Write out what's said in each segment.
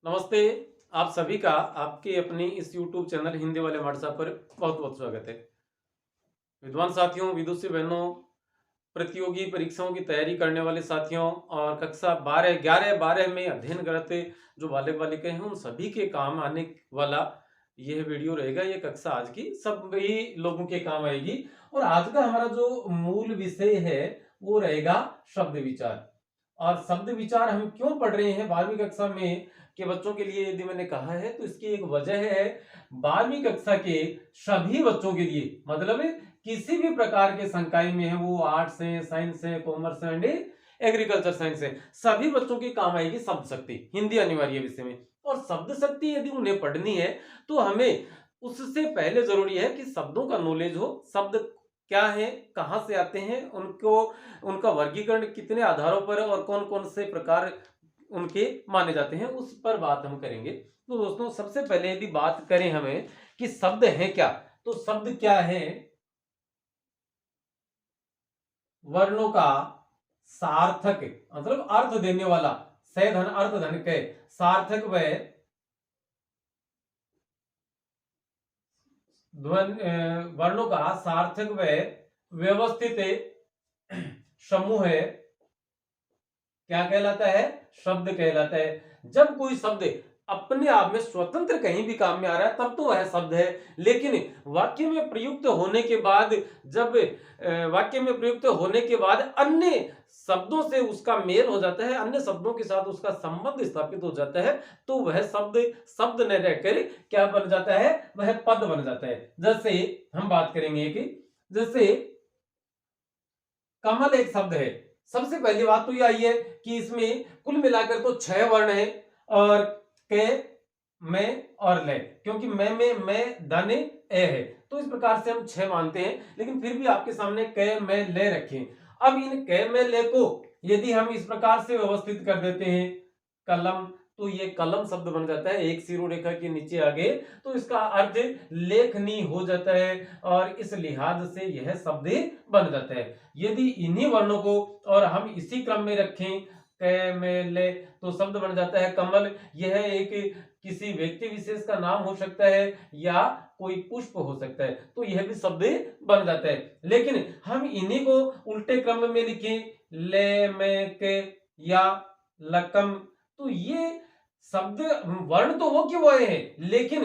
नमस्ते। आप सभी का आपके अपनी इस YouTube चैनल हिंदी वाले व्हाट्सएप पर बहुत बहुत स्वागत है। विद्वान साथियों, विदुषी बहनों, प्रतियोगी परीक्षाओं की तैयारी करने वाले साथियों और कक्षा 12, 11, 12 में अध्ययन करते जो बालक बालिकाएं हैं, उन सभी के काम आने वाला यह वीडियो रहेगा। ये कक्षा आज की सभी लोगों के काम आएगी। और आज का हमारा जो मूल विषय है वो रहेगा शब्द विचार। और शब्द विचार हम क्यों पढ़ रहे हैं 12वीं कक्षा में के बच्चों के लिए, यदि मैंने कहा है तो इसकी एक वजह है। 12वीं कक्षा के सभी बच्चों के लिए, मतलब किसी भी प्रकार के संकाय में है, वो आर्ट्स है, साइंस है, कॉमर्स एंड एग्रीकल्चर साइंस है, सभी बच्चों की काम आएगी शब्द शक्ति, हिंदी अनिवार्य विषय में। और शब्द शक्ति यदि उन्हें पढ़नी है तो हमें उससे पहले जरूरी है कि शब्दों का नॉलेज हो। शब्द क्या है, कहां से आते हैं, उनको उनका वर्गीकरण कितने आधारों पर और कौन कौन से प्रकार उनके माने जाते हैं, उस पर बात हम करेंगे। तो दोस्तों, सबसे पहले यदि बात करें हमें कि शब्द है क्या, तो शब्द क्या है? वर्णों का सार्थक, मतलब अर्थ देने वाला, सै धन अर्थ धन के सार्थक व वर्णों का सार्थक व व्यवस्थित समूह है, क्या कहलाता है? शब्द कहलाता है। जब कोई शब्द अपने आप में स्वतंत्र कहीं भी काम में आ रहा है तब तो वह शब्द है, लेकिन वाक्य में प्रयुक्त होने के बाद, जब वाक्य में प्रयुक्त होने के बाद अन्य शब्दों से उसका मेल हो जाता है, अन्य शब्दों के साथ उसका संबंध स्थापित हो जाता है, तो वह शब्द शब्द न रहकर क्या बन जाता है? वह पद बन जाता है। जैसे हम बात करेंगे कि जैसे कमल एक शब्द है। सबसे पहली बात तो यह आई है कि इसमें कुल मिलाकर तो 6 वर्ण है, और के, मैं और ले, क्योंकि मैं दाने ए है, तो इस प्रकार से हम 6 मानते हैं। लेकिन फिर भी आपके सामने कै मैं ले रखें। अब इन कै मैं ले को यदि हम इस प्रकार से व्यवस्थित कर देते हैं, कलम, तो ये कलम शब्द बन जाता है, एक शिरोरेखा के नीचे आगे, तो इसका अर्थ लेखनी हो जाता है, और इस लिहाज से यह शब्द बन जाता है। यदि इन्हीं वर्णों को और हम इसी क्रम में रखें, कै में ले, तो शब्द बन जाता है कमल। यह एक किसी व्यक्ति विशेष का नाम हो सकता है या कोई पुष्प हो सकता है, तो यह भी शब्द बन जाता है। लेकिन हम इन्हीं को उल्टे क्रम में लिखें, ले में के या लकम, तो ये शब्द वर्ण तो वो के वो हैं, लेकिन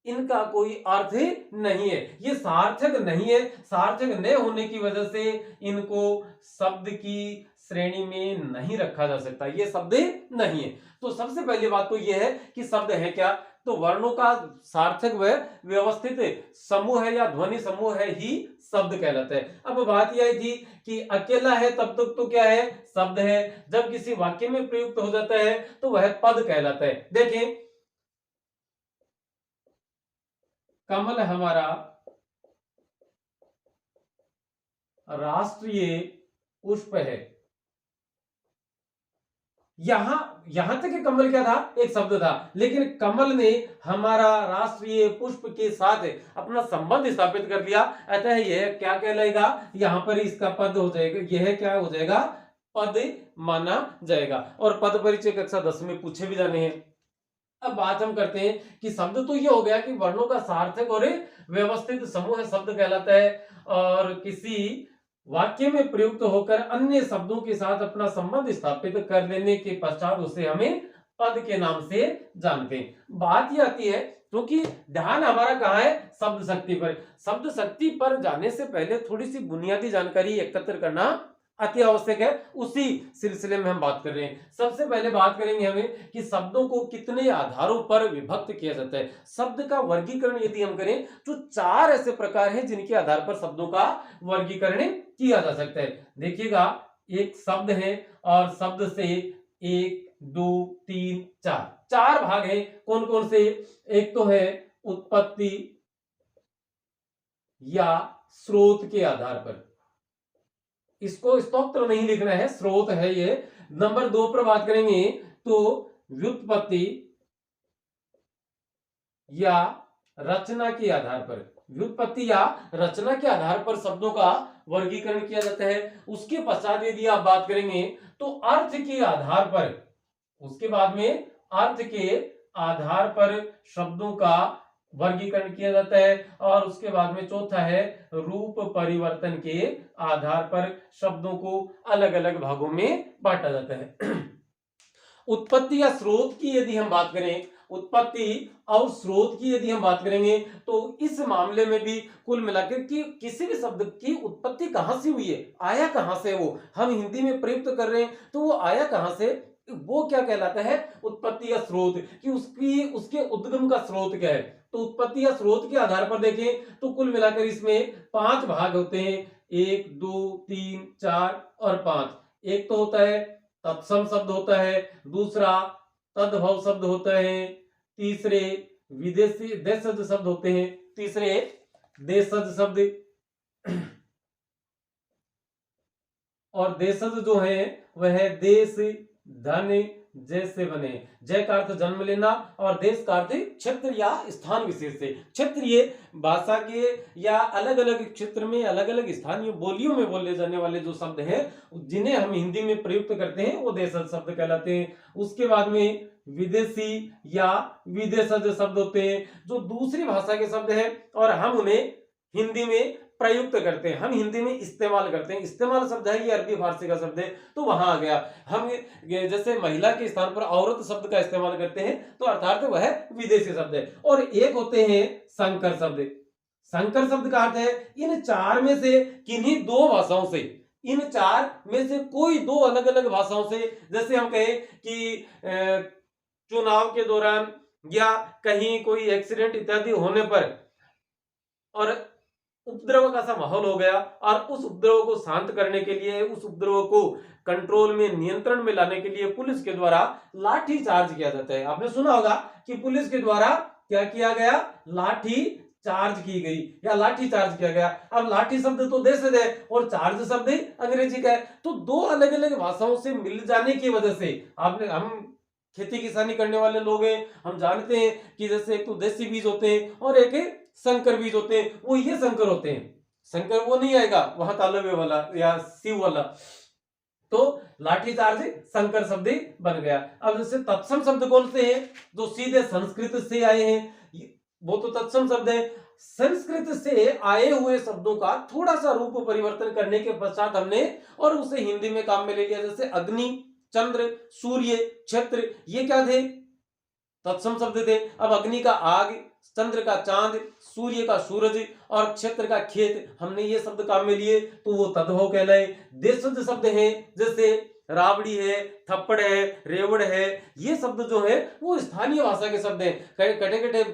इनका कोई अर्थ नहीं है, ये सार्थक नहीं है। सार्थक न होने की वजह से इनको शब्द की श्रेणी में नहीं रखा जा सकता, ये शब्द नहीं है। तो सबसे पहली बात तो यह है कि शब्द है क्या, तो वर्णों का सार्थक व व्यवस्थित समूह है या ध्वनि समूह है ही शब्द कहलाता है। अब बात यह थी कि अकेला है तब तक तो क्या है? शब्द है। जब किसी वाक्य में प्रयुक्त हो जाता है तो वह पद कहलाता है। देखें, कमल हमारा राष्ट्रीय पुष्प है। यहां तक कि कमल क्या था? एक शब्द था, लेकिन कमल ने हमारा राष्ट्रीय पुष्प के साथ अपना संबंध स्थापित कर लिया, अतः यह क्या कहलाएगा? यहां पर इसका पद हो जाएगा, यह क्या हो जाएगा? पद माना जाएगा। और पद परिचय कक्षा 10 में पूछे भी जाने हैं। अब बात हम करते हैं कि शब्द तो ये हो गया कि वर्णों का सार्थक और व्यवस्थित समूह शब्द कहलाता है, और किसी वाक्य में प्रयुक्त होकर अन्य शब्दों के साथ अपना संबंध स्थापित कर लेने के पश्चात उसे हमें पद के नाम से जानते हैं। बात यह आती है, क्योंकि ध्यान हमारा कहाँ है? शब्द शक्ति पर। शब्द शक्ति पर जाने से पहले थोड़ी सी बुनियादी जानकारी एकत्र करना अति आवश्यक है, उसी सिलसिले में हम बात कर रहे हैं। सबसे पहले बात करेंगे हमें कि शब्दों को कितने आधारों पर विभक्त किया जाता है। शब्द का वर्गीकरण यदि हम करें तो 4 ऐसे प्रकार हैं जिनके आधार पर शब्दों का वर्गीकरण किया जा सकता है। देखिएगा, एक शब्द है और शब्द से 1 2 3 4 भाग हैं। कौन कौन से? एक तो है उत्पत्ति या स्रोत के आधार पर, इसको स्तोत्र नहीं लिखना है, स्रोत है ये। नंबर 2 पर बात करेंगे तो व्युत्पत्ति या रचना के आधार पर, व्युत्पत्ति या रचना के आधार पर शब्दों का वर्गीकरण किया जाता है। उसके पश्चात यदि आप बात करेंगे तो अर्थ के आधार पर, उसके बाद में अर्थ के आधार पर शब्दों का वर्गीकरण किया जाता है। और उसके बाद में चौथा है रूप परिवर्तन के आधार पर शब्दों को अलग अलग भागों में बांटा जाता है। उत्पत्ति या स्रोत की यदि हम बात करें, उत्पत्ति और स्रोत की यदि हम बात करेंगे, तो इस मामले में भी कुल मिलाकर कि किसी भी शब्द की उत्पत्ति कहां से हुई है, आया कहां से, वो हम हिंदी में प्रयुक्त कर रहे हैं तो वो आया कहां से, वो क्या कहलाता है उत्पत्ति या स्रोत, कि उसकी उसके उद्गम का स्रोत क्या है। तो उत्पत्ति या स्रोत के आधार पर देखें तो कुल मिलाकर इसमें 5 भाग होते हैं, 1 2 3 4 और 5। एक तो होता है तत्सम शब्द होता है, दूसरा तद्भव शब्द होता है, तीसरे विदेशी देशज शब्द होते हैं, तीसरे देशज शब्द, और देशज जो है वह देश धन जैसे बने। जय का अर्थ जन्म लेना और देश का अर्थ क्षेत्र या स्थान विशेष से। क्षेत्रीय भाषा के या अलग अलग क्षेत्र में अलग अलग स्थानीय बोलियों में बोले जाने वाले जो शब्द हैं जिन्हें हम हिंदी में प्रयुक्त करते हैं वो देशज शब्द कहलाते हैं। उसके बाद में विदेशी या विदेशज शब्द होते हैं जो दूसरी भाषा के शब्द हैं और हम उन्हें हिंदी में प्रयुक्त करते हैं, हम हिंदी में इस्तेमाल करते हैं। इस्तेमाल शब्द है ये अरबी फारसी का शब्द है तो वहां आ गया। हम जैसे महिला के स्थान पर औरत शब्द का इस्तेमाल करते हैं तो अर्थात वह विदेशी शब्द है। और एक होते हैं संकर शब्द। संकर शब्द का अर्थ है इन चार में से किन्हीं दो भाषाओं से, इन चार में से कोई दो अलग अलग भाषाओं से, जैसे हम कहें कि चुनाव के दौरान या कहीं कोई एक्सीडेंट इत्यादि होने पर और उपद्रव का सा माहौल हो गया और उस उपद्रव को शांत करने के लिए, उस उपद्रव को कंट्रोल में नियंत्रण में लाने के लिए पुलिस के द्वारा लाठी चार्ज किया जाता है। आपने सुना होगा कि पुलिस के द्वारा क्या किया गया, लाठी चार्ज की गई या लाठी चार्ज किया गया। अब लाठी शब्द तो देशज है और चार्ज शब्द अंग्रेजी का है, तो दो अलग अलग भाषाओं से मिल जाने की वजह से आपने, हम खेती किसानी करने वाले लोग हैं, हम जानते हैं कि जैसे एक तो देसी बीज होते हैं और एक संकर बीज होते हैं, वो ये संकर होते हैं। संकर वो नहीं आएगा वहां तालव्य वाला या शिव वाला, तो लाठी चार्ज संकर शब्द बन गया। अब जैसे तत्सम शब्द कौन से हैं जो सीधे संस्कृत से आए हैं, वो तो तत्सम शब्द है। संस्कृत से आए हुए शब्दों का थोड़ा सा रूप परिवर्तन करने के पश्चात हमने और उसे हिंदी में काम में ले लिया। जैसे अग्नि, चंद्र, सूर्य, क्षेत्र, ये क्या थे, तत्सम शब्द थे। अब अग्नि का आग, चंद्र का चांद, सूर्य का सूरज और क्षेत्र का खेत, हमने ये शब्द काम में लिए तो वो तद्भव कहलाए। देशज शब्द हैं जैसे रावड़ी है, थप्पड़ है, रेवड़ है, ये शब्द जो है वो स्थानीय भाषा के शब्द हैं। कटे कटे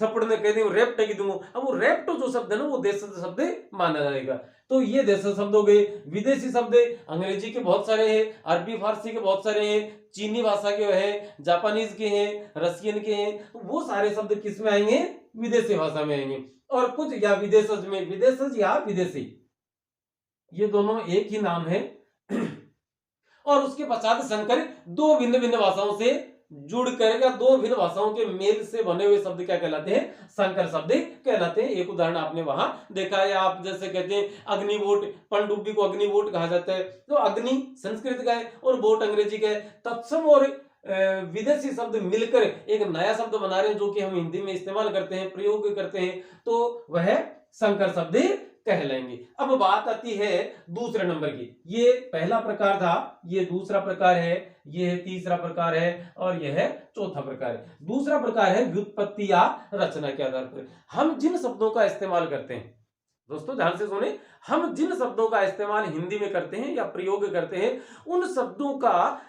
थप्पड़ में कह दूं रेप्ट की दूं, अब वो रेप्ट जो शब्द है ना वो देशज शब्द माना जाएगा। तो ये देशज शब्द हो गए। विदेशी शब्द अंग्रेजी के बहुत सारे हैं, अरबी फारसी के बहुत सारे हैं, चीनी भाषा के हैं, जापानीज के हैं, रशियन के हैं, तो वो सारे शब्द किस में आएंगे, विदेशी भाषा में आएंगे। और कुछ या विदेशज में, विदेशज या विदेशी, ये दोनों एक ही नाम है। और उसके पश्चात संकर दो भिन्न भिन्न भाषाओं से जुड़कर या दो भिन्न भाषाओं के मेल से बने हुए शब्द क्या कहलाते हैं, संकर शब्द कहलाते हैं। एक उदाहरण आपने वहां देखा है, आप जैसे कहते हैं अग्निवोट, पनडुब्बी को अग्निवोट कहा जाता है, तो अग्नि संस्कृत का है और वोट अंग्रेजी का है। तत्सम और विदेशी शब्द मिलकर एक नया शब्द बना रहे हैं जो कि हम हिंदी में इस्तेमाल करते हैं, प्रयोग करते हैं, तो वह संकर शब्द कहलाएंगे। अब बात आती है दूसरे नंबर की। ये पहला प्रकार था, ये दूसरा प्रकार है, ये तीसरा प्रकार है और यह है चौथा प्रकार है। दूसरा प्रकार है व्युत्पत्ति या रचना के आधार पर हम जिन शब्दों का इस्तेमाल करते हैं। दोस्तों ध्यान से सुने, हम जिन शब्दों का इस्तेमाल हिंदी में करते हैं या प्रयोग करते हैं, उन शब्दों का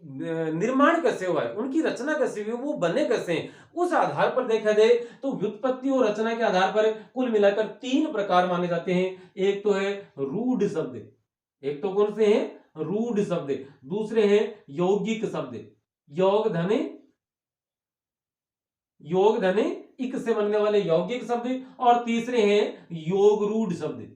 निर्माण कैसे हुआ है, उनकी रचना कैसे हुई, वो बने कैसे हैं, उस आधार पर देखा जाए तो व्युत्पत्ति और रचना के आधार पर कुल मिलाकर 3 प्रकार माने जाते हैं। एक तो है रूढ़ शब्द, एक तो कौन से हैं, रूढ़ शब्द, दूसरे हैं यौगिक शब्द, योग धने इक से बनने वाले यौगिक शब्द, और तीसरे हैं योग रूढ़ शब्द।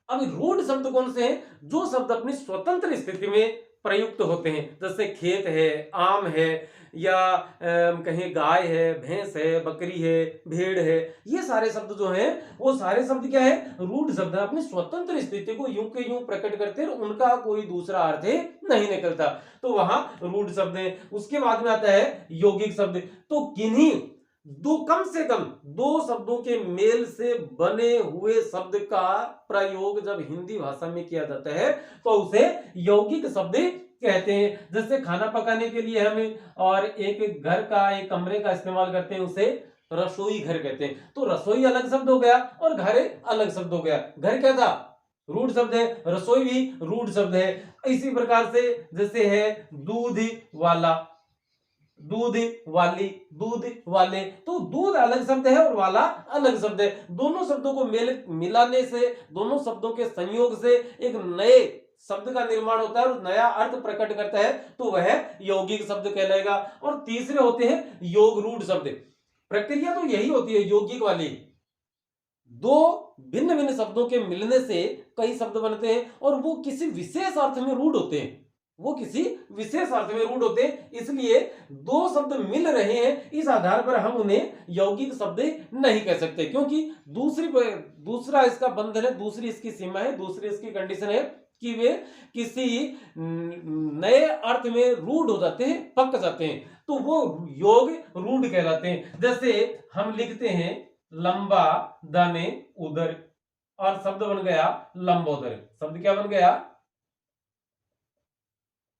अब रूढ़ शब्द कौन से हैं, जो शब्द अपनी स्वतंत्र स्थिति में प्रयुक्त होते हैं, जैसे खेत है, आम है, या कहीं गाय है, भैंस है, बकरी है, भेड़ है। ये सारे शब्द जो हैं वो सारे शब्द क्या है, रूढ़ शब्द है, अपनी स्वतंत्र स्थिति को यूं के यूं प्रकट करते हैं, उनका कोई दूसरा अर्थ नहीं निकलता, तो वहां रूढ़ शब्द है। उसके बाद में आता है यौगिक शब्द। तो किन्हीं दो, कम से कम दो शब्दों के मेल से बने हुए शब्द का प्रयोग जब हिंदी भाषा में किया जाता है तो उसे यौगिक शब्द कहते हैं। जैसे खाना पकाने के लिए हमें और एक घर का, एक कमरे का इस्तेमाल करते हैं, उसे रसोई घर कहते हैं। तो रसोई अलग शब्द हो गया और घर अलग शब्द हो गया। घर क्या था, रूढ़ शब्द है, रसोई भी रूढ़ शब्द है। इसी प्रकार से जैसे है दूध वाला, दूध वाली, दूध वाले, तो दूध अलग शब्द है और वाला अलग शब्द है। दोनों शब्दों को मिलाने से, दोनों शब्दों के संयोग से एक नए शब्द का निर्माण होता है और नया अर्थ प्रकट करता है, तो वह यौगिक शब्द कहलाएगा। और तीसरे होते हैं योग रूढ़ शब्द। प्रक्रिया तो यही होती है यौगिक वाली, दो भिन्न भिन्न शब्दों के मिलने से कई शब्द बनते हैं और वो किसी विशेष अर्थ में रूढ़ होते हैं, वो किसी विशेष अर्थ में रूढ़ होते हैं। इसलिए दो शब्द मिल रहे हैं, इस आधार पर हम उन्हें यौगिक शब्द नहीं कह सकते, क्योंकि दूसरा इसका बंधन है, दूसरी इसकी सीमा है, दूसरी इसकी कंडीशन है कि वे किसी नए अर्थ में रूढ़ हो जाते हैं, पक जाते हैं, तो वो योग रूढ़ कहलाते हैं। जैसे हम लिखते हैं लंबा दाने उदर, और शब्द बन गया लंबोदर। शब्द क्या बन गया,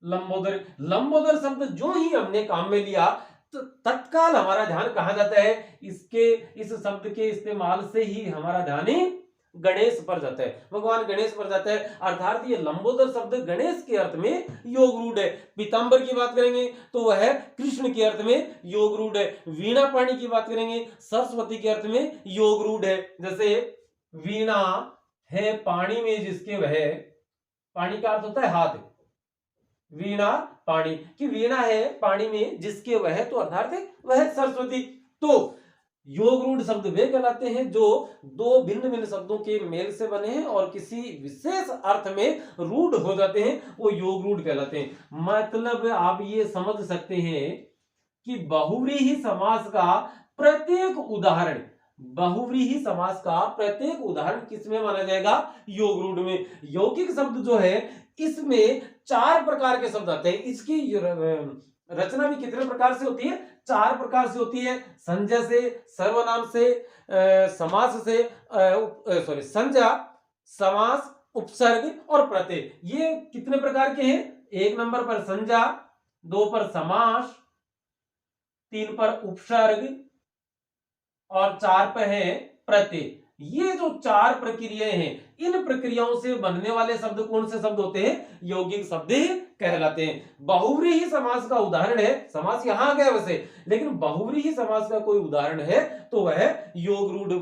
लंबोदर। लंबोदर शब्द जो ही हमने काम में लिया तो तत्काल हमारा ध्यान कहां जाता है, इस शब्द के इस्तेमाल से ही हमारा ध्यान गणेश पर जाता है, भगवान गणेश पर जाता है। अर्थात ये लंबोदर शब्द गणेश के अर्थ में योग रूढ़ है। पीतांबर की बात करेंगे तो वह कृष्ण के अर्थ में योग रूढ़ है। वीणा पाणी की बात करेंगे, सरस्वती के अर्थ में योग रूढ़ है। जैसे वीणा है पानी में जिसके वह, पानी का अर्थ होता है हाथ, वीणा पानी, कि वीणा है पानी में जिसके वह, तो अर्थात वह सरस्वती। तो योग रूढ़ शब्द वे कहलाते हैं जो दो भिन्न भिन्न शब्दों के मेल से बने हैं और किसी विशेष अर्थ में रूढ़ हो जाते हैं, वो योग रूढ़ कहलाते हैं। मतलब आप ये समझ सकते हैं कि बहुव्रीहि समास का प्रत्येक उदाहरण, बहुव्रीहि समास का प्रत्येक उदाहरण किसमें माना जाएगा, योग रूढ़ में। यौगिक शब्द जो है इसमें चार प्रकार के शब्द आते हैं। इसकी रचना भी कितने प्रकार से होती है, चार प्रकार से होती है। संज्ञा से, सर्वनाम से, समास से, सॉरी संज्ञा, समास, उपसर्ग और प्रत्यय। ये कितने प्रकार के हैं, एक नंबर पर संज्ञा, दो पर समास, तीन पर उपसर्ग और चार पर है प्रत्यय। ये जो चार प्रक्रियाएं हैं, इन प्रक्रियाओं से बनने वाले शब्द कौन से शब्द होते हैं, यौगिक शब्द कहलाते हैं। बहुव्रीहि समास का उदाहरण है, समास यहां आ गया वैसे, लेकिन बहुव्रीहि समास का कोई उदाहरण है तो वह योग रूढ़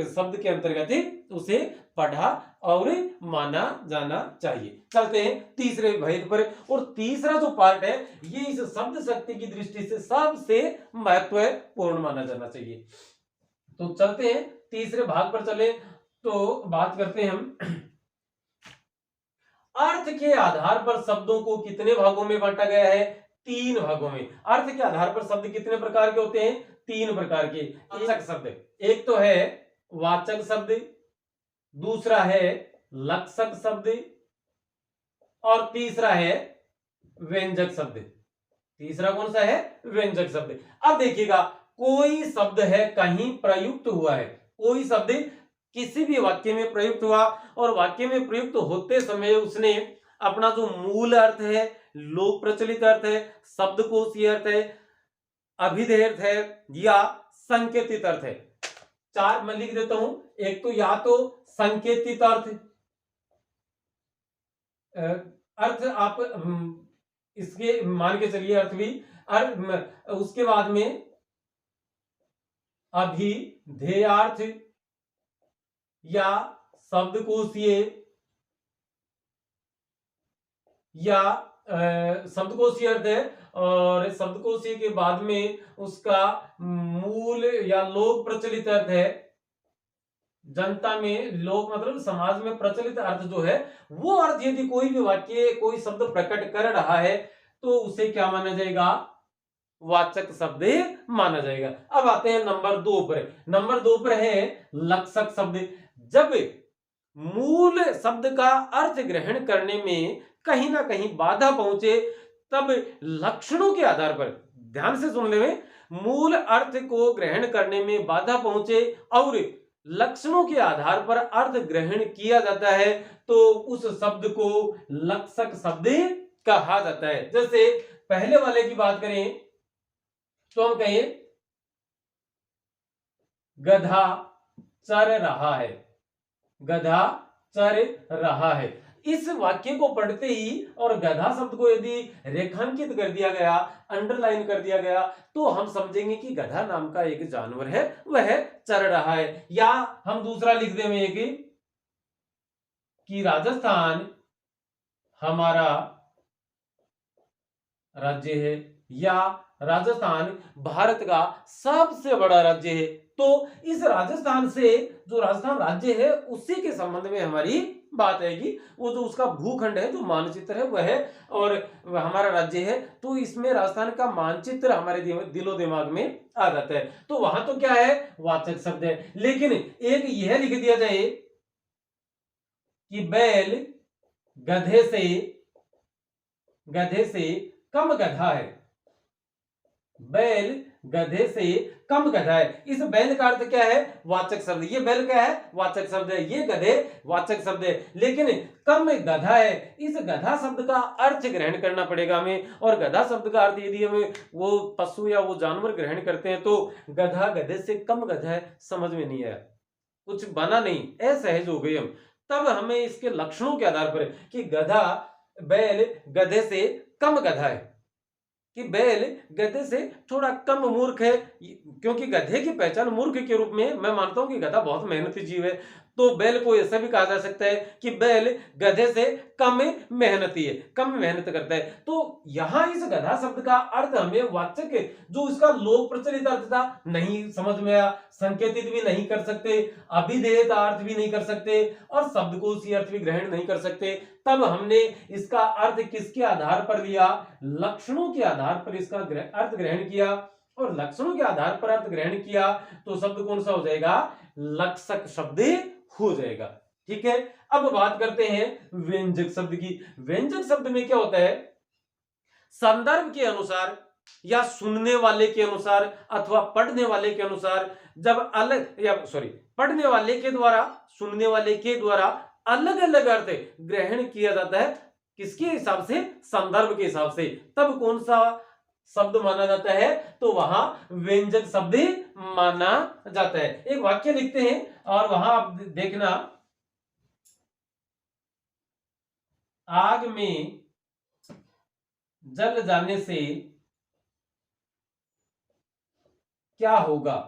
शब्द के अंतर्गत उसे पढ़ा और माना जाना चाहिए। चलते हैं तीसरे भेद पर, और तीसरा जो पार्ट है ये इस शब्द शक्ति की दृष्टि से सबसे महत्वपूर्ण माना जाना चाहिए। तो चलते हैं तीसरे भाग पर चले, तो बात करते हैं हम अर्थ के आधार पर शब्दों को कितने भागों में बांटा गया है, तीन भागों में। अर्थ के आधार पर शब्द कितने प्रकार के होते हैं, तीन प्रकार के। वाचक शब्द, एक तो है वाचक शब्द, दूसरा है लक्षक शब्द और तीसरा है व्यंजक शब्द। तीसरा कौन सा है, व्यंजक शब्द। अब देखिएगा, कोई शब्द है कहीं प्रयुक्त हुआ है, कोई शब्द किसी भी वाक्य में प्रयुक्त हुआ और वाक्य में प्रयुक्त होते समय उसने अपना जो मूल अर्थ है, लोक प्रचलित अर्थ है, शब्दकोशीय अर्थ है, अभिधेय अर्थ है या संकेतित अर्थ है। चार मैं लिख देता हूं। एक तो या तो संकेतित अर्थ, अर्थ आप इसके मान के चलिए अर्थ भी, उसके बाद में अभिधेयार्थ या शब्दकोशीय या शब्दकोशीय अर्थ है, और शब्दकोशीय के बाद में उसका मूल या लोक प्रचलित अर्थ है जनता में, लोक मतलब समाज में प्रचलित अर्थ जो है, वो अर्थ यदि कोई भी वाक्य, कोई शब्द प्रकट कर रहा है तो उसे क्या माना जाएगा? वाचक शब्द माना जाएगा। अब आते हैं नंबर 2 पर। नंबर 2 पर है लक्षक शब्द। जब मूल शब्द का अर्थ ग्रहण करने में कहीं ना कहीं बाधा पहुंचे, तब लक्षणों के आधार पर, ध्यान से सुन ले, मूल अर्थ को ग्रहण करने में बाधा पहुंचे और लक्षणों के आधार पर अर्थ ग्रहण किया जाता है तो उस शब्द को लक्षक शब्द कहा जाता है। जैसे पहले वाले की बात करें तो हम कहें गधा चर रहा है। गधा चर रहा है। इस वाक्य को पढ़ते ही और गधा शब्द को यदि रेखांकित कर दिया गया, अंडरलाइन कर दिया गया, तो हम समझेंगे कि गधा नाम का एक जानवर है, वह चर रहा है। या हम दूसरा लिख देंगे एक कि राजस्थान हमारा राज्य है, या राजस्थान भारत का सबसे बड़ा राज्य है। तो इस राजस्थान से, जो राजस्थान राज्य है, उसी के संबंध में हमारी बात है कि वो जो उसका भूखंड है, जो मानचित्र है वह है, और हमारा राज्य है, तो इसमें राजस्थान का मानचित्र हमारे दिलो दिमाग में आ जाता है। तो वहां तो क्या है? वाचक शब्द है। लेकिन एक यह लिख दिया जाए कि बैल गधे से कम गधा है। बैल गधे से कम गधा है। इस बैल का अर्थ क्या है? वाचक शब्द। ये बैल क्या है? वाचक शब्द है। ये गधे वाचक शब्द है। लेकिन कम गधा है, इस गधा शब्द का अर्थ ग्रहण करना पड़ेगा हमें। और गधा शब्द का अर्थ यदि हमें वो पशु या वो जानवर ग्रहण करते हैं तो गधा गधे से कम गधा है, समझ में नहीं आया, कुछ बना नहीं, असहज हो गए हम। तब हमें इसके लक्षणों के आधार पर कि गधा, बैल गधे से कम गधा है, कि बैल गधे से थोड़ा कम मूर्ख है, क्योंकि गधे की पहचान मूर्ख के रूप में मैं मानता हूं कि गधा बहुत मेहनती जीव है। तो बैल को ऐसा भी कहा जा सकता है कि बैल गधे से कम मेहनती है, कम मेहनत करता है। तो यहां इस गधा शब्द का अर्थ हमें वाचक, जो इसका लोक प्रचलित अर्थ था, नहीं समझ में आया, संकेतित भी नहीं कर सकते, अभिधेयता अर्थ भी नहीं कर सकते, और शब्द को उसी अर्थ भी ग्रहण नहीं कर सकते। तब हमने इसका अर्थ किसके आधार पर लिया? लक्षणों के आधार पर इसका अर्थ ग्रहण किया, और लक्षणों के आधार पर अर्थ ग्रहण किया तो शब्द कौन सा हो जाएगा? लक्षक शब्द हो जाएगा। ठीक है। अब बात करते हैं व्यंजक शब्द की। व्यंजक शब्द में क्या होता है? संदर्भ के अनुसार या सुनने वाले के अनुसार अथवा पढ़ने वाले के अनुसार, जब अलग, या सॉरी, पढ़ने वाले के द्वारा, सुनने वाले के द्वारा अलग अलग अर्थ ग्रहण किया जाता है, किसके हिसाब से? संदर्भ के हिसाब से। तब कौन सा शब्द माना जाता है? तो वहां व्यंजक शब्द माना जाता है। एक वाक्य लिखते हैं और वहां आप देखना, आग में जल जाने से क्या होगा?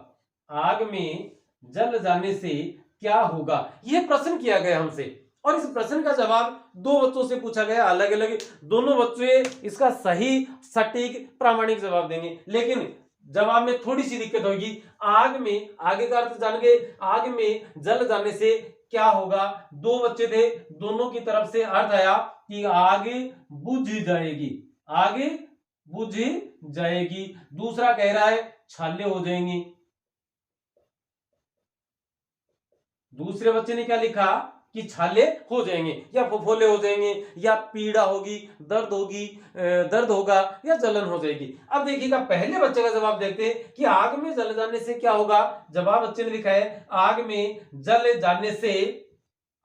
आग में जल जाने से क्या होगा? यह प्रश्न किया गया हमसे, और इस प्रश्न का जवाब दो बच्चों से पूछा गया, अलग अलग। दोनों बच्चे इसका सही, सटीक, प्रामाणिक जवाब देंगे, लेकिन जवाब में थोड़ी सी दिक्कत होगी। आग में, आगे का अर्थ जान गए, आग में जल जाने से क्या होगा? दो बच्चे थे, दोनों की तरफ से अर्थ आया कि आग बुझ जाएगी, आग बुझ जाएगी। दूसरा कह रहा है छाले हो जाएंगी। दूसरे बच्चे ने क्या लिखा कि छाले हो जाएंगे, या फफोले हो जाएंगे, या पीड़ा होगी, दर्द होगी, दर्द होगा, या जलन हो जाएगी। अब देखिएगा, पहले बच्चे का जवाब देखते हैं कि आग में जल जाने से क्या होगा। जवाब बच्चे ने लिखा है आग में जल जाने से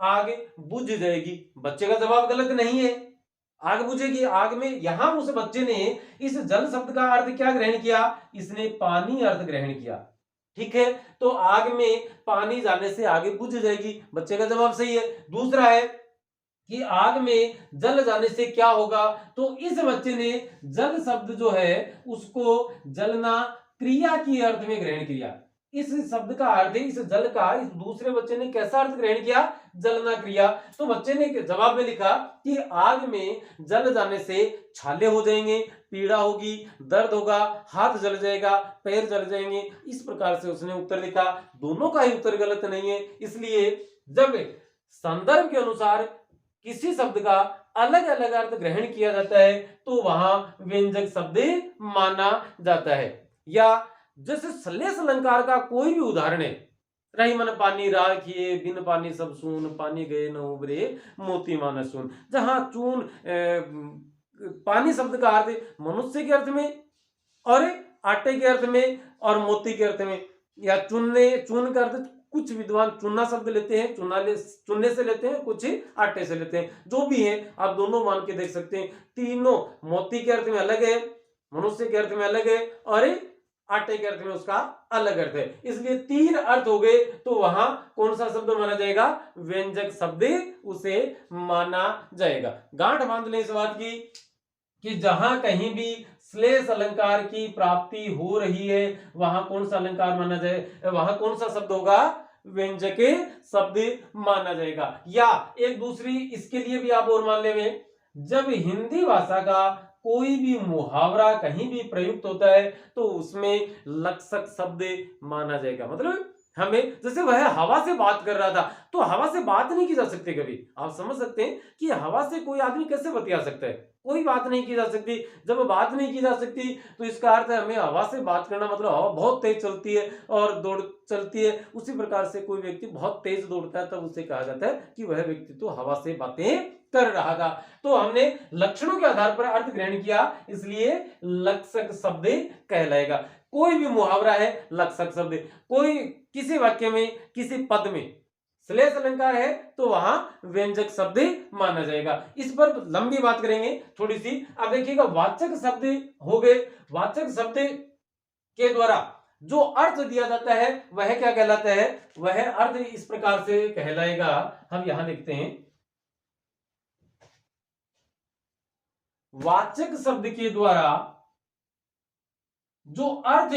आग बुझ जाएगी। बच्चे का जवाब गलत नहीं है, आग बुझेगी, आग में। यहां उस बच्चे ने इस जल शब्द का अर्थ क्या ग्रहण किया? इसने पानी अर्थ ग्रहण किया। ठीक है, तो आग में पानी जाने से आग बुझ जाएगी, बच्चे का जवाब सही है। दूसरा है कि आग में जल जाने से क्या होगा, तो इस बच्चे ने जल शब्द जो है उसको जलना क्रिया की अर्थ में ग्रहण किया। इस शब्द का अर्थ है, इस जल का इस दूसरे बच्चे ने कैसा अर्थ ग्रहण किया? जलना क्रिया। तो बच्चे ने जवाब में लिखा कि आग में जल जाने से छाले हो जाएंगे, पीड़ा होगी, दर्द होगा, हाथ जल जाएगा, पैर जल जाएंगे। इस प्रकार से उसने उत्तर लिखा। दोनों का ही उत्तर गलत नहीं है। इसलिए जब संदर्भ के अनुसार किसी शब्द का अलग अलग अर्थ ग्रहण किया जाता है तो वहां व्यंजक शब्द माना जाता है। या जैसे श्लेष अलंकार का कोई भी उदाहरण है, रही मन पानी राखिए, बिन पानी सब सून, पानी गए न उबरे, मोती मानस सुन। जहां चून पानी शब्द का अर्थ मनुष्य के अर्थ में और आटे के अर्थ में और मोती के अर्थ में, या चून का अर्थ कुछ विद्वान चूना शब्द लेते हैं, चुनने से लेते हैं, कुछ आटे से लेते हैं, जो भी है आप दोनों मान के देख सकते हैं। तीनों मोती के अर्थ में अलग है, मनुष्य के अर्थ में अलग है और आटे के अर्थ में उसका अलग अर्थ है। इसलिए तीन अर्थ हो गए तो वहां कौन सा शब्द माना जाएगा? व्यंजक शब्द उसे माना जाएगा। गांठ बांध लें इस बात की कि जहां कहीं भी श्लेष अलंकार की प्राप्ति हो रही है वहां कौन सा अलंकार माना जाए, वहां कौन सा शब्द होगा? व्यंजक शब्द माना जाएगा। या एक दूसरी इसके लिए भी आप और मान लेंगे, जब हिंदी भाषा का कोई भी मुहावरा कहीं भी प्रयुक्त होता है तो उसमें लक्षक शब्द माना जाएगा। मतलब हमें, जैसे वह हवा से बात कर रहा था तो हवा से बात नहीं की जा सकती कभी। आप समझ सकते हैं कि हवा से कोई आदमी कैसे बतिया सकता है? कोई बात नहीं की जा सकती। जब बात नहीं की जा सकती तो इसका अर्थ है हमें हवा से बात करना, मतलब हवा बहुत तेज चलती है और दौड़ चलती है। उसी प्रकार से कोई व्यक्ति बहुत तेज दौड़ता है तब उसे कहा जाता है कि वह व्यक्ति तो हवा से बातें कर रहा था। तो हमने लक्षणों के आधार पर अर्थ ग्रहण किया, इसलिए लक्षक शब्द कहलाएगा। कोई भी मुहावरा है लक्षक शब्द। कोई किसी वाक्य में, किसी पद में श्लेष अलंकार है तो वहां व्यंजक शब्द माना जाएगा। इस पर लंबी बात करेंगे थोड़ी सी। अब देखिएगा, वाचक शब्द हो गए। वाचक शब्द के द्वारा जो अर्थ दिया जाता है वह क्या कहलाता है? वह अर्थ इस प्रकार से कहलाएगा, हम यहां लिखते हैं, वाचक शब्द के द्वारा जो अर्थ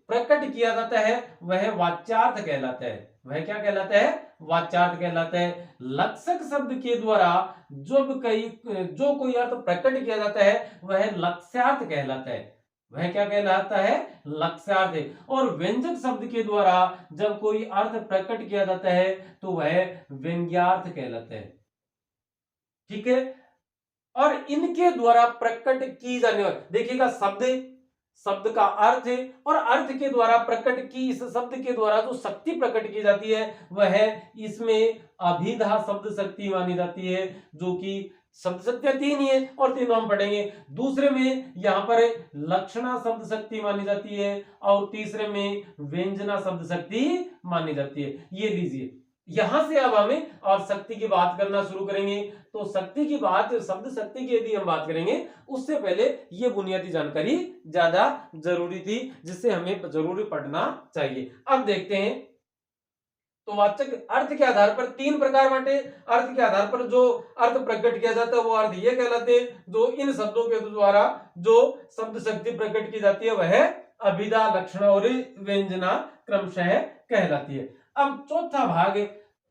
प्रकट किया जाता है वह वाच्यार्थ कहलाता है। वह क्या कहलाता है? वाच्यार्थ कहलाता है। लक्षक शब्द के द्वारा जो कोई अर्थ प्रकट किया जाता है वह लक्ष्यार्थ कहलाता है। वह क्या कहलाता है? लक्ष्यार्थ। और व्यंजक शब्द के द्वारा जब कोई अर्थ प्रकट किया जाता है तो वह व्यंग्यार्थ कहलाता है। ठीक है। और इनके द्वारा प्रकट की जाने वाली, देखिएगा, शब्द का अर्थ है और अर्थ के द्वारा प्रकट की, इस शब्द के द्वारा जो शक्ति प्रकट की जाती है वह इसमें अभिधा शब्द शक्ति मानी जाती है, जो कि शब्द शक्ति तीन ही है और तीनों हम पढ़ेंगे। दूसरे में यहां पर लक्षणा शब्द शक्ति मानी जाती है और तीसरे में व्यंजना शब्द शक्ति मानी जाती है। ये लीजिए, यहां से अब हमें और शक्ति की बात करना शुरू करेंगे। तो शक्ति की बात, शब्द शक्ति की यदि हम बात करेंगे उससे पहले ये बुनियादी जानकारी ज्यादा जरूरी थी जिससे हमें जरूरी पढ़ना चाहिए। अब देखते हैं, तो वाचक अर्थ के आधार पर तीन प्रकार बांटे। अर्थ के आधार पर जो अर्थ प्रकट किया जाता है वो अर्थ ये कहलाते हैं। जो इन शब्दों के द्वारा जो शब्द शक्ति प्रकट की जाती है वह अभिधा, लक्षण और व्यंजना क्रमशः कहलाती है। अब चौथा भाग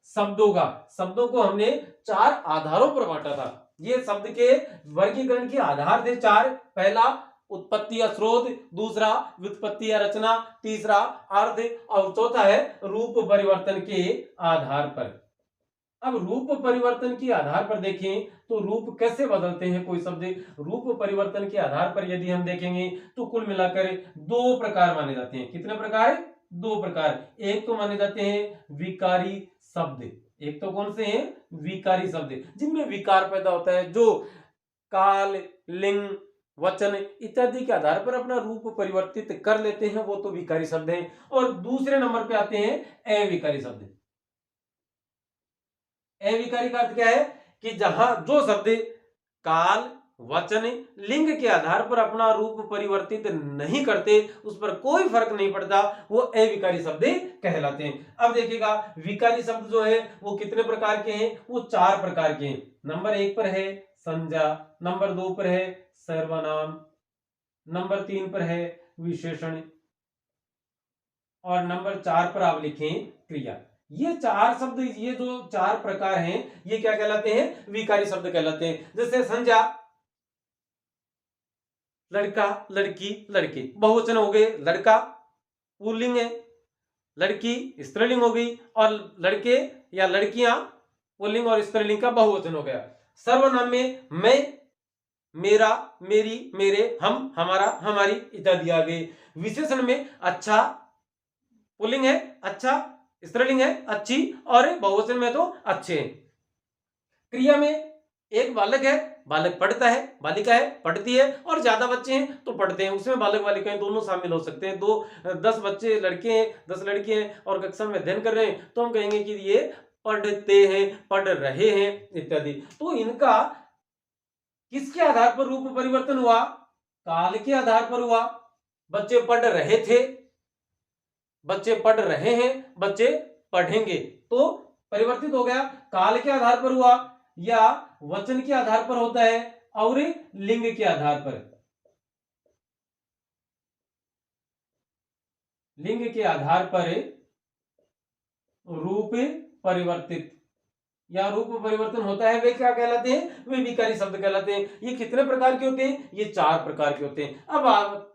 शब्दों का। शब्दों को हमने चार आधारों पर बांटा था। ये शब्द के वर्गीकरण के आधार थे चार। पहला उत्पत्ति या स्रोत, दूसरा व्युत्पत्ति या रचना, तीसरा अर्थ और चौथा है रूप परिवर्तन के आधार पर। अब रूप परिवर्तन के आधार पर देखें तो रूप कैसे बदलते हैं कोई शब्द। रूप परिवर्तन के आधार पर यदि हम देखेंगे तो कुल मिलाकर दो प्रकार माने जाते हैं। कितने प्रकार? दो प्रकार। एक तो माने जाते हैं विकारी शब्द। एक तो कौन से हैं? विकारी शब्द, जिनमें विकार पैदा होता है, जो काल, लिंग, वचन इत्यादि के आधार पर अपना रूप परिवर्तित कर लेते हैं, वो तो विकारी शब्द हैं। और दूसरे नंबर पे आते हैं अविकारी शब्द। अविकारी का अर्थ क्या है? कि जहां जो शब्द काल, वचन, लिंग के आधार पर अपना रूप परिवर्तित नहीं करते, उस पर कोई फर्क नहीं पड़ता, वो अविकारी शब्द कहलाते हैं। अब देखिएगा, विकारी शब्द जो है वो कितने प्रकार के हैं? वो चार प्रकार के हैं। नंबर एक पर है संज्ञा, नंबर दो पर है सर्वनाम, नंबर तीन पर है विशेषण और नंबर 4 पर आप लिखें क्रिया। ये चार शब्द, ये जो चार प्रकार हैं, ये क्या कहलाते हैं? विकारी शब्द कहलाते हैं। जैसे संज्ञा, लड़का, लड़की, लड़के, बहुवचन हो गए लड़का पुल्लिंग है, लड़की स्त्रीलिंग हो गई, और लड़के या लड़कियां पुल्लिंग और स्त्रीलिंग का बहुवचन हो गया। सर्वनाम में मैं, मेरा, मेरी, मेरे, हम, हमारा, हमारी इत्यादि आ गए। विशेषण में अच्छा पुल्लिंग है, अच्छा स्त्रीलिंग है, अच्छी, और बहुवचन में तो अच्छे। क्रिया में एक बालक है, बालक पढ़ता है, बालिका है पढ़ती है, और ज्यादा बच्चे हैं तो पढ़ते हैं, उसमें बालक बालिकाएं दोनों शामिल हो सकते हैं। 10 बच्चे लड़के हैं, 10 लड़के हैं और कक्षा में अध्ययन कर रहे हैं, तो हम कहेंगे कि ये पढ़ते हैं, पढ़ रहे हैं इत्यादि। तो इनका किसके आधार पर रूप परिवर्तन हुआ? काल के आधार पर हुआ। बच्चे पढ़ रहे थे, बच्चे पढ़ रहे हैं, बच्चे पढ़ेंगे, तो परिवर्तित हो गया। काल के आधार पर हुआ, या वचन के आधार पर होता है, और लिंग के आधार पर। लिंग के आधार पर रूप परिवर्तित या रूप परिवर्तन होता है, वे क्या कहलाते हैं? वे विकारी शब्द कहलाते हैं। ये कितने प्रकार के होते हैं? ये 4 प्रकार के होते हैं। अब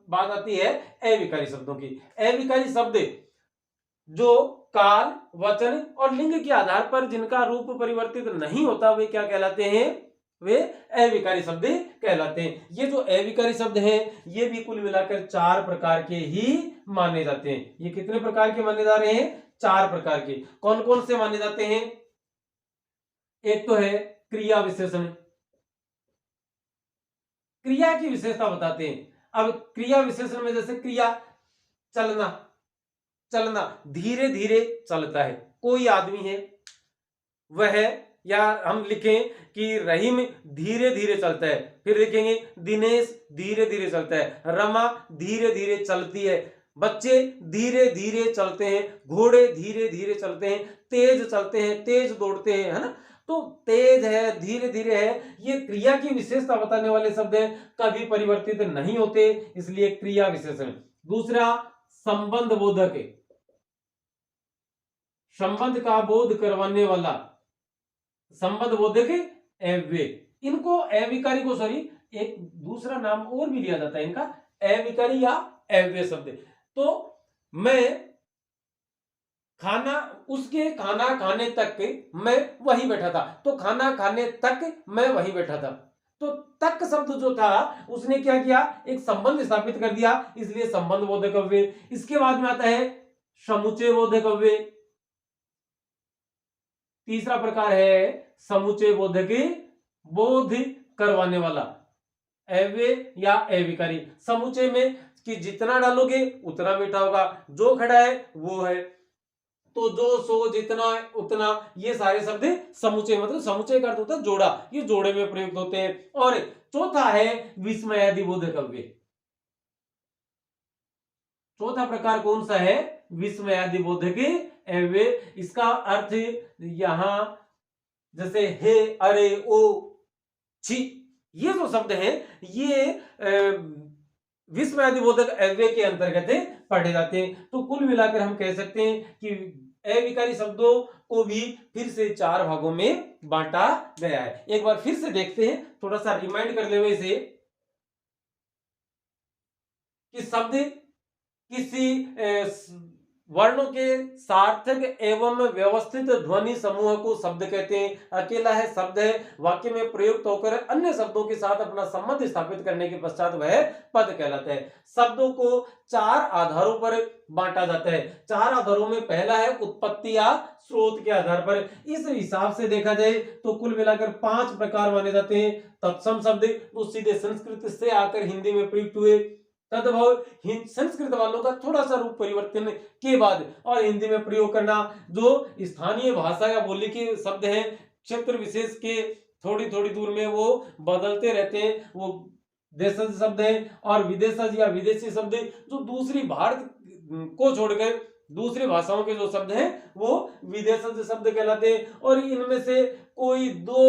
बात आती है अविकारी शब्दों की। अविकारी शब्द जो काल, वचन और लिंग के आधार पर जिनका रूप परिवर्तित नहीं होता, वे क्या कहलाते हैं? वे अविकारी शब्द कहलाते हैं। ये जो अविकारी शब्द हैं, ये भी कुल मिलाकर 4 प्रकार के ही माने जाते हैं। ये कितने प्रकार के माने जा रहे हैं? 4 प्रकार के। कौन कौन से माने जाते हैं? एक तो है क्रिया विशेषण। क्रिया की विशेषता बताते हैं। अब क्रिया विशेषण में जैसे क्रिया चलना, चलना धीरे धीरे चलता है। कोई आदमी है, वह, या हम लिखें कि रहीम धीरे धीरे चलता है। फिर लिखेंगे दिनेश धीरे धीरे चलता है, रमा धीरे धीरे चलती है, बच्चे धीरे धीरे चलते हैं, घोड़े धीरे धीरे चलते हैं, तेज चलते हैं, तेज दौड़ते हैं, है ना। तो तेज है, धीरे धीरे है, ये क्रिया की विशेषता बताने वाले शब्द हैं, कभी परिवर्तित नहीं होते, इसलिए क्रिया विशेषण। दूसरा संबंध बोधक है, संबंध का बोध करवाने वाला, संबंध बोधक अव्यय। इनको अविकारी को, सॉरी, एक दूसरा नाम और भी लिया जाता है इनका, अविकारी या अव्यय शब्द। तो मैं खाना, उसके खाना खाने तक मैं वहीं बैठा था, तो खाना खाने तक मैं वहीं बैठा था। तो तक शब्द जो था, उसने क्या किया? एक संबंध स्थापित कर दिया, इसलिए संबंध बोधक अव्यय। इसके बाद में आता है समुच्चय बोधक अव्यय। तीसरा प्रकार है समुच्चय बोधक, बोध करवाने वाला अव्यय या अविकारी। समुच्चय में कि जितना डालोगे उतना मीठा होगा, जो खड़ा है वो है, तो जो सो जितना उतना, ये सारे शब्द समुच्चय, मतलब समुच्चय का अर्थ होता है जोड़ा, ये जोड़े में प्रयुक्त होते हैं। और चौथा है विस्मयादि बोधक अव्यय। चौथा प्रकार कौन सा है? विस्मयादि बोधक अव्यय। इसका अर्थ यहां जैसे हे, अरे, ओ, छी, ये जो शब्द हैं, ये विस्मयादि बोधक अव्यय के अंतर्गत पढ़े जाते हैं। तो कुल मिलाकर हम कह सकते हैं कि अविकारी शब्दों को भी फिर से 4 भागों में बांटा गया है। एक बार फिर से देखते हैं, थोड़ा सा रिमाइंड कर ले इसे, कि शब्द किसी वर्णों के सार्थक एवं व्यवस्थित ध्वनि समूह को शब्द कहते हैं। अकेला है शब्द है, वाक्य में प्रयुक्त होकर अन्य शब्दों के साथ अपना संबंध स्थापित करने के पश्चात वह पद कहलाता है। शब्दों को 4 आधारों पर बांटा जाता है। 4 आधारों में पहला है उत्पत्ति या स्रोत के आधार पर। इस हिसाब से देखा जाए तो कुल मिलाकर 5 प्रकार माने जाते हैं। तत्सम शब्द तो सीधे संस्कृत से आकर हिंदी में प्रयुक्त हुए, तद्भव संस्कृत वालों का थोड़ा सा रूप परिवर्तन के बाद और हिंदी में प्रयोग करना, जो स्थानीय भाषा या बोली के शब्द हैं, क्षेत्र विशेष के थोड़ी थोड़ी दूर में वो बदलते रहते हैं, वो देशज शब्द हैं। और विदेशज या विदेशी शब्द जो दूसरी भारत को छोड़कर दूसरी भाषाओं के जो शब्द हैं वो विदेशज शब्द कहलाते हैं। और इनमें से कोई दो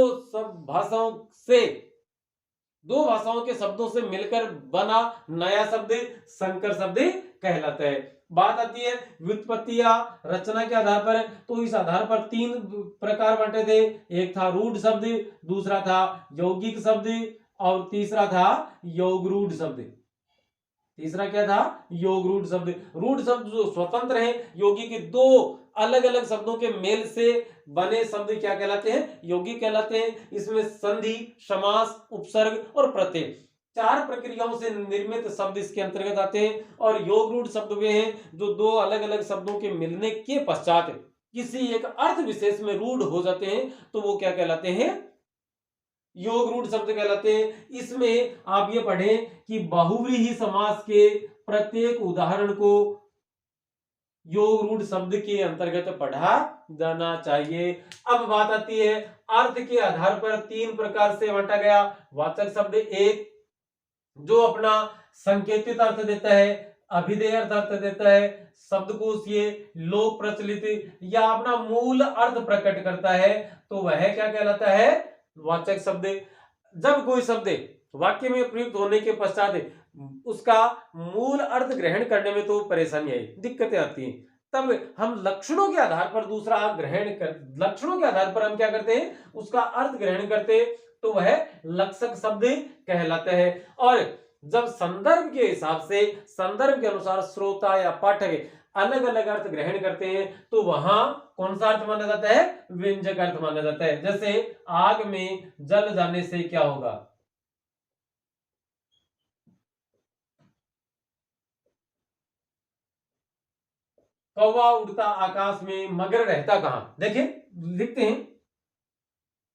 भाषाओं के शब्दों से मिलकर बना नया शब्द संकर शब्द कहलाता है। बात आती है व्युत्पत्ति या रचना के आधार पर, तो इस आधार पर 3 प्रकार बांटे थे। एक था रूढ़ शब्द, दूसरा था यौगिक शब्द और तीसरा था योगरूढ़ शब्द। तीसरा क्या था? योगरूढ़ शब्द। रूढ़ शब्द जो स्वतंत्र है, यौगिक दो अलग अलग शब्दों के मेल से बने शब्द क्या कहलाते हैं? यौगिक कहलाते हैं। इसमें संधि, समास, उपसर्ग और प्रत्यय 4 प्रक्रियाओं से निर्मित शब्द इसके अंतर्गत आते हैं। और योगरूढ़ शब्द वे हैं जो दो अलग अलग शब्दों के मिलने के पश्चात किसी एक अर्थ विशेष में रूढ़ हो जाते हैं, तो वो क्या कहलाते हैं? योगरूढ़ शब्द कहलाते हैं। इसमें आप ये पढ़ें कि बहुव्रीहि समास के प्रत्येक उदाहरण को योगरूढ़ शब्द के अंतर्गत पढ़ा जाना चाहिए। अब बात आती है अर्थ के आधार पर 3 प्रकार से बांटा गया। वाचक शब्द एक जो अपना संकेतित अर्थ देता है, अभिधेय अर्थ देता है, शब्दकोश ये लोक प्रचलित या अपना मूल अर्थ प्रकट करता है, तो वह क्या कहलाता है? वाचक शब्द। जब कोई शब्द वाक्य में प्रयुक्त होने के पश्चात उसका मूल अर्थ ग्रहण करने में तो परेशानी आई, दिक्कतें आती हैं, तब हम लक्षणों के आधार पर दूसरा ग्रहण कर लक्षणों के आधार पर हम क्या करते हैं? उसका अर्थ ग्रहण करते हैं, तो वह लक्षक शब्द कहलाता है। और जब संदर्भ के हिसाब से, संदर्भ के अनुसार श्रोता या पाठक अलग अलग अर्थ ग्रहण करते हैं, तो वहां कौन सा अर्थ माना जाता है? व्यंजक अर्थ माना जाता है। जैसे आग में जल जाने से क्या होगा? कौवा उड़ता आकाश में मगर रहता कहां? देखिए लिखते हैं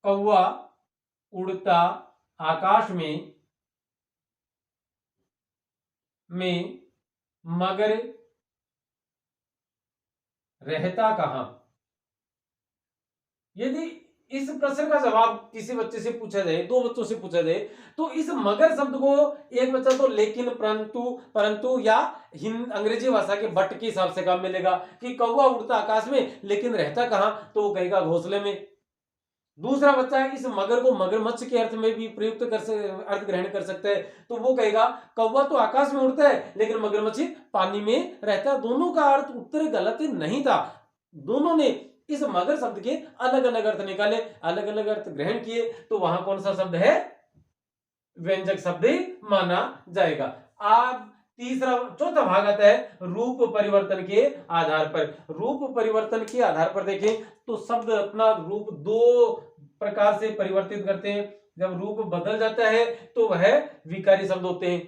कौवा उड़ता आकाश में मगर रहता कहां? यदि इस प्रश्न का जवाब किसी बच्चे से पूछा जाए, 2 बच्चों से पूछा जाए, तो इस मगर शब्द को एक बच्चा तो लेकिन, परंतु या अंग्रेजी भाषा के बट के हिसाब से काम मिलेगा कि कौवा उड़ता आकाश में लेकिन रहता कहां, तो वो कहेगा घोंसले में। दूसरा बच्चा इस मगर को मगरमच्छ के अर्थ में भी प्रयुक्त अर्थ ग्रहण कर सकता है, तो वो कहेगा कौवा तो आकाश में उड़ता है लेकिन मगरमच्छ पानी में रहता है। दोनों का अर्थ उत्तर गलत नहीं था, दोनों ने इस मगर शब्द के अलग अलग अर्थ निकाले, अलग अलग अर्थ ग्रहण किए, तो वहां कौन सा शब्द है? व्यंजक शब्द माना जाएगा। अब चौथा भाग आता है रूप परिवर्तन के आधार पर। रूप परिवर्तन के आधार पर देखें तो शब्द अपना रूप 2 प्रकार से परिवर्तित करते हैं। जब रूप बदल जाता है तो वह विकारी शब्द होते हैं,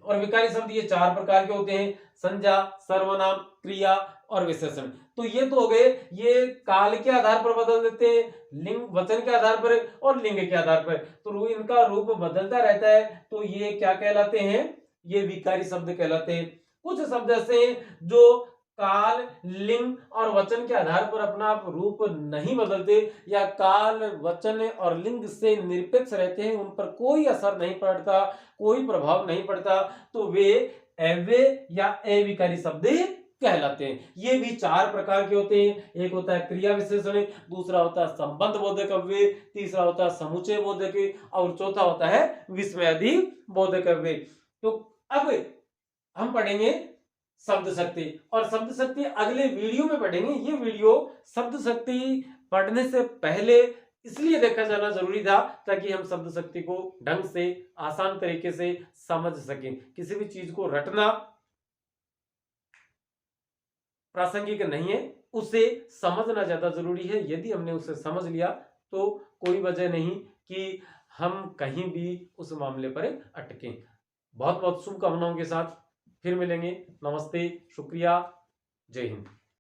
और विकारी शब्द ये 4 प्रकार के होते हैं: संज्ञा, सर्वनाम, क्रिया और विशेषण। तो ये तो हो गए, ये काल के आधार पर बदल देते हैं, लिंग वचन के आधार पर और लिंग के आधार पर, तो इनका रूप बदलता रहता है, तो ये क्या कहलाते हैं? ये विकारी शब्द कहलाते हैं। कुछ शब्द ऐसे हैं जो काल, लिंग और वचन के आधार पर अपना रूप नहीं बदलते, या काल, वचन और लिंग से निरपेक्ष रहते हैं, उन पर कोई असर नहीं पड़ता, कोई प्रभाव नहीं पड़ता, तो वे अव्यय या अविकारी शब्द कहलाते हैं। ये भी 4 प्रकार के होते हैं। एक होता है क्रिया विशेषण, दूसरा होता है संबंध बोधक अव्यय, तीसरा होता है समुच्चय बोधक और चौथा होता है विस्मयादि बोधक अव्यय। तो अब हम पढ़ेंगे शब्द शक्ति, और शब्द शक्ति अगले वीडियो में पढ़ेंगे। ये वीडियो शब्द शक्ति पढ़ने से पहले इसलिए देखा जाना जरूरी था ताकि हम शब्द शक्ति को ढंग से, आसान तरीके से समझ सकें। किसी भी चीज को रटना प्रासंगिक नहीं है, उसे समझना ज्यादा जरूरी है। यदि हमने उसे समझ लिया तो कोई वजह नहीं कि हम कहीं भी उस मामले पर अटकें। बहुत बहुत शुभकामनाओं के साथ फिर मिलेंगे। नमस्ते, शुक्रिया, जय हिंद।